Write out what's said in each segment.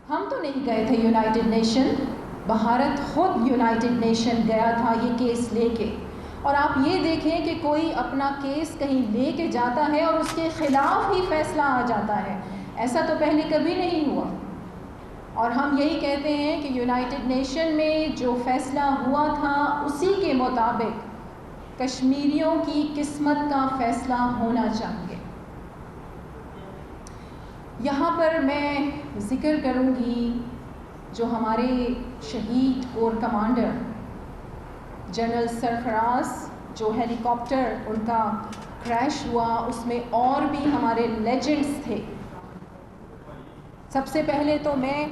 ہم تو نہیں گئے تھے یونائٹڈ نیشن، بھارت خود یونائٹڈ نیشن گیا تھا یہ کیس لے کے. اور آپ یہ دیکھیں کہ کوئی اپنا کیس کہیں لے کے جاتا ہے اور اس کے خلاف ہی فیصلہ آ جاتا ہے. ایسا تو پہلے کبھی نہیں ہوا. اور ہم یہی کہتے ہیں کہ یونائٹڈ نیشن میں جو فیصلہ ہوا تھا اسی کے مطابق کشمیریوں کی قسمت کا فیصلہ ہونا چاہیے. یہاں پر میں ذکر کروں گی جو ہمارے شہید کور کمانڈر جنرل سرفراز، جو ہیلی کاپٹر ان کا کریش ہوا، اس میں اور بھی ہمارے لیجنڈز تھے. سب سے پہلے تو میں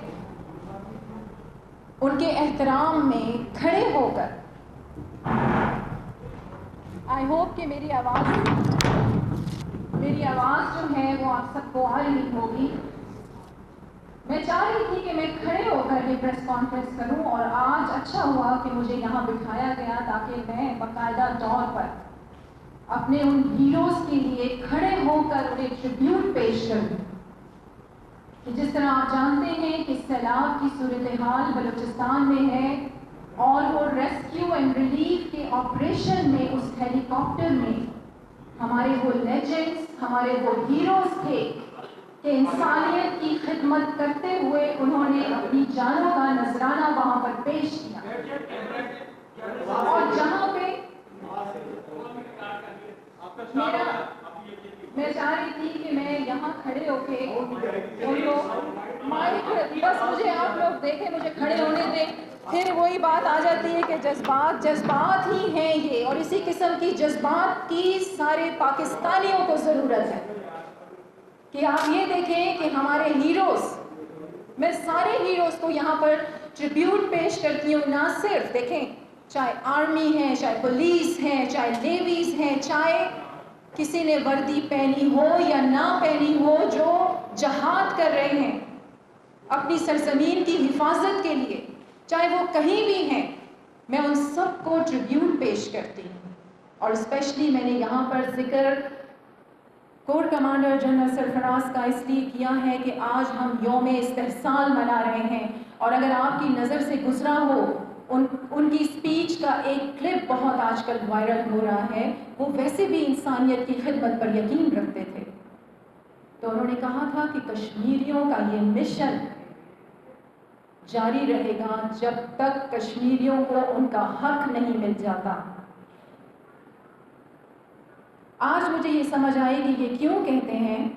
ان کے احترام میں کھڑے ہو کر، آئی ہوپ کہ میری آواز جو ہے وہ آپ سب کو آ رہی ہوگی. میں چاہ رہی تھی کہ میں کھڑے ہو کر یہ پریس کانفرنس کروں، اور آج اچھا ہوا کہ مجھے یہاں بٹھایا گیا تاکہ میں باقاعدہ طور پر اپنے ان ہیروز کے لیے کھڑے ہو کر انہیں ٹریبیوٹ پیش کروں. کہ جس طرح آپ جانتے ہیں کہ سیلاب کی صورتحال بلوچستان میں ہے، اور وہ ریسکیو اینڈ ریلیف کے آپریشن میں اس ہیلی کاپٹر میں ہمارے وہ لیجنڈز، ہمارے وہ ہیروز تھے کہ انسانیت کی خدمت کرتے ہوئے انہوں نے اپنی جانوں کا نذرانہ وہاں پر پیش کیا. اور جہاں پہ میں چاہ رہی تھی کہ میں یہاں کھڑے ہو کے ان کو مائک، بس مجھے آپ لوگ دیکھیں، مجھے کھڑے ہونے دیں. پھر وہی بات آ جاتی ہے کہ جذبات ہی ہیں یہ، اور اسی قسم کی جذبات کی سارے پاکستانیوں کو ضرورت ہے. کہ آپ یہ دیکھیں کہ ہمارے ہیروز، میں سارے ہیروز کو یہاں پر ٹریبیوٹ پیش کرتی ہوں. نہ صرف دیکھیں، چاہے آرمی ہے، چاہے پولیس ہے، چاہے نیویز ہیں، چاہے کسی نے وردی پہنی ہو یا نہ پہنی ہو، جو جہاد کر رہے ہیں اپنی سرزمین کی حفاظت کے لیے، چاہے وہ کہیں بھی ہیں، میں ان سب کو ٹریبیوٹ پیش کرتی ہوں. اور اسپیشلی میں نے یہاں پر ذکر کور کمانڈر جنرل سرفراز کا اس لیے کیا ہے کہ آج ہم یوم استحصال منا رہے ہیں. اور اگر آپ کی نظر سے گزرا ہو ان کی اسپیچ کا ایک کلپ بہت آج کل وائرل ہو رہا ہے، وہ ویسے بھی انسانیت کی خدمت پر یقین رکھتے تھے. تو انہوں نے کہا تھا کہ کشمیریوں کا یہ مشن جاری رہے گا جب تک کشمیریوں کو ان کا حق نہیں مل جاتا. آج مجھے یہ سمجھ آئے کہ یہ کیوں کہتے ہیں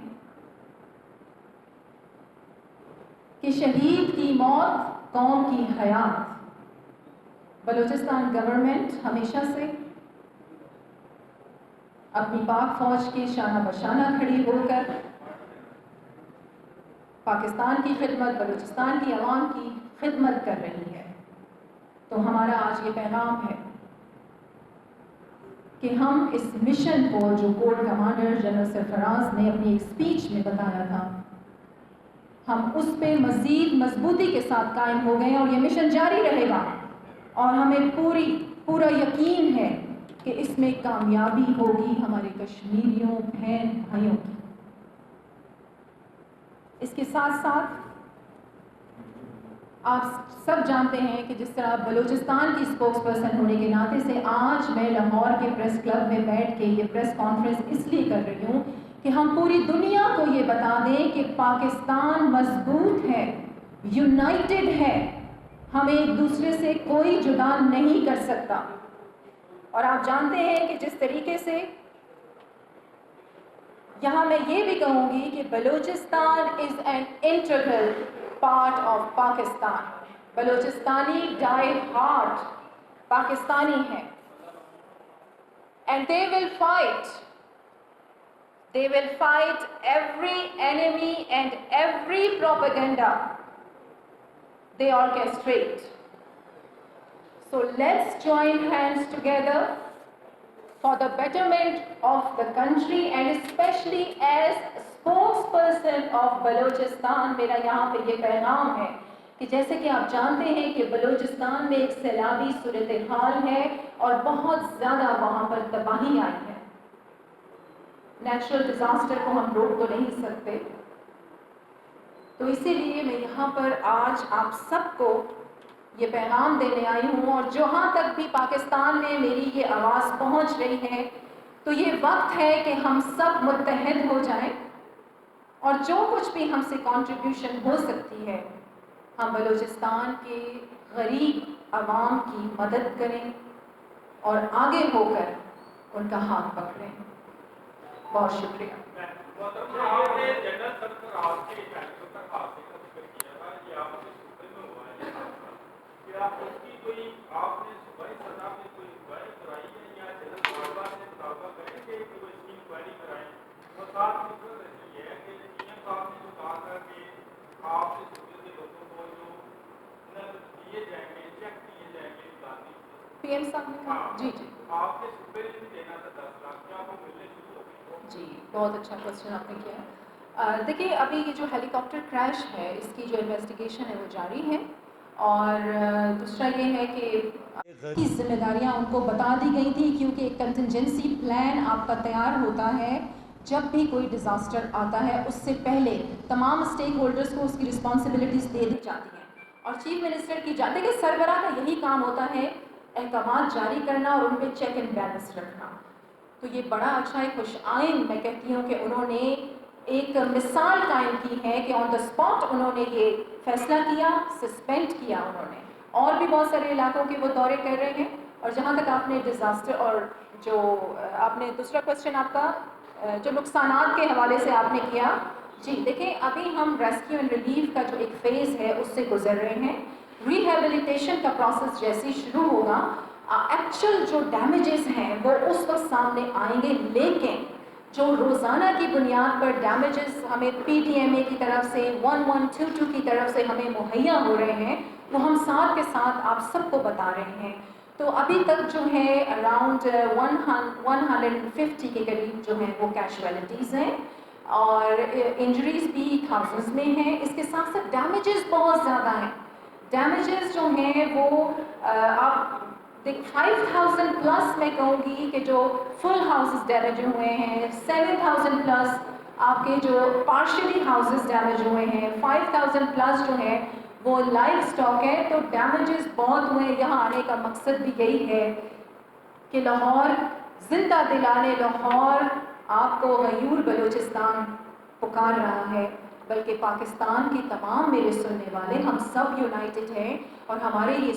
کہ شہید کی موت قوم کی حیات. بلوچستان گورنمنٹ ہمیشہ سے اپنی پاک فوج کے شانہ بشانہ کھڑی ہو کر پاکستان کی خدمت، بلوچستان کی عوام کی خدمت کر رہی ہے. تو ہمارا آج یہ پیغام ہے کہ ہم اس مشن کو، جو کور کمانڈر جنرل سرفراز نے اپنی ایک اسپیچ میں بتایا تھا، ہم اس پہ مزید مضبوطی کے ساتھ قائم ہو گئے، اور یہ مشن جاری رہے گا. اور ہمیں پورا یقین ہے کہ اس میں کامیابی ہوگی ہمارے کشمیریوں بہن بھائیوں کی. اس کے ساتھ ساتھ آپ سب جانتے ہیں کہ جس طرح بلوچستان کی اسپوکس پرسن ہونے کے ناطے سے آج میں لاہور کے پریس کلب میں بیٹھ کے یہ پریس کانفرنس اس لیے کر رہی ہوں کہ ہم پوری دنیا کو یہ بتا دیں کہ پاکستان مضبوط ہے، یونائٹڈ ہے، ہمیں ایک دوسرے سے کوئی جدا نہیں کر سکتا. اور آپ جانتے ہیں کہ جس طریقے سے یہاں میں یہ بھی کہوں گی کہ Balochistan is an integral part of Pakistan. Balochistani die hard Pakistani ہیں. And they will fight every enemy and every propaganda they orchestrate. So let's join hands together for the betterment of the country, and especially as spokesperson of Balochistan, میرا یہاں پہ یہ پیغام ہے کہ جیسے کہ آپ جانتے ہیں کہ بلوچستان میں ایک سیلابی صورتحال ہے اور بہت زیادہ وہاں پر تباہی آئی ہے. نیچرل ڈیزاسٹر کو ہم روک تو نہیں سکتے، تو اسی لیے میں یہاں پر آج آپ سب کو یہ پیغام دینے آئی ہوں، اور جہاں تک بھی پاکستان میں میری یہ آواز پہنچ رہی ہے، تو یہ وقت ہے کہ ہم سب متحد ہو جائیں، اور جو کچھ بھی ہم سے کنٹریبیوشن ہو سکتی ہے ہم بلوچستان کے غریب عوام کی مدد کریں اور آگے ہو کر ان کا ہاتھ پکڑیں۔ بہت شکریہ۔ پی ایم صاحب نے کہا جی جی جی، بہت اچھا کوشچن آپ نے کیا۔ دیکھیے، ابھی یہ جو ہیلی کاپٹر کریش ہے اس کی جو انویسٹیگیشن ہے وہ جاری ہے، اور دوسرا یہ ہے کہ کی ذمہ داریاں ان کو بتا دی گئی تھی، کیونکہ ایک کنٹنجنسی پلان آپ کا تیار ہوتا ہے جب بھی کوئی ڈیزاسٹر آتا ہے، اس سے پہلے تمام اسٹیک ہولڈرز کو اس کی رسپانسبلٹیز دے دی جاتی ہیں، اور چیف منسٹر کی جاتے کہ سربراہ کا یہی کام ہوتا ہے احکامات جاری کرنا اور ان پہ چیک اینڈ بیلنس رکھنا۔ تو یہ بڑا اچھا ایک خوش آئند میں کہتی ہوں کہ انہوں نے ایک مثال قائم کی ہے کہ آن دا اسپاٹ انہوں نے یہ فیصلہ کیا، سسپینڈ کیا انہوں نے، اور بھی بہت سارے علاقوں کے وہ دورے کر رہے ہیں۔ اور جہاں تک آپ نے ڈیزاسٹر اور جو آپ نے دوسرا کوشچن آپ کا جو نقصانات کے حوالے سے آپ نے کیا، جی دیکھیں، ابھی ہم ریسکیو اینڈ ریلیف کا جو ایک فیز ہے اس سے گزر رہے ہیں۔ ریہیبلیٹیشن کا پروسیس جیسے ہی شروع ہوگا، ایکچوئل جو ڈیمیجز ہیں وہ اس وقت سامنے آئیں گے، لیکن جو روزانہ کی بنیاد پر ڈیمیجز ہمیں پی ٹی ایم اے کی طرف سے 1122 کی طرف سے ہمیں مہیا ہو رہے ہیں، وہ ہم ساتھ کے ساتھ آپ سب کو بتا رہے ہیں۔ تو ابھی تک جو ہے اراؤنڈ 150 کے قریب جو ہیں وہ کیشویلٹیز ہیں، اور انجریز بھی تھاؤزنڈز میں ہیں۔ اس کے ساتھ ساتھ ڈیمیجز بہت زیادہ ہیں۔ ڈیمیجز جو ہیں وہ آپ 5000 پلس میں کہوں گی کہ جو فل ہاؤسز ڈیمیج ہوئے ہیں، 7000 پلس آپ کے جو پارشلی ہاؤسز ڈیمیج ہوئے ہیں، 5000 پلس جو ہے وہ لائف سٹاک ہے۔ تو ڈیمیجز بہت ہوئے۔ یہاں آنے کا مقصد بھی یہی ہے کہ لاہور زندہ دلانے، لاہور آپ کو غیور بلوچستان پکار رہا ہے، بلکہ پاکستان کی تمام میرے سننے والے ہم سب یونائٹڈ ہیں، اور ہمارے یہ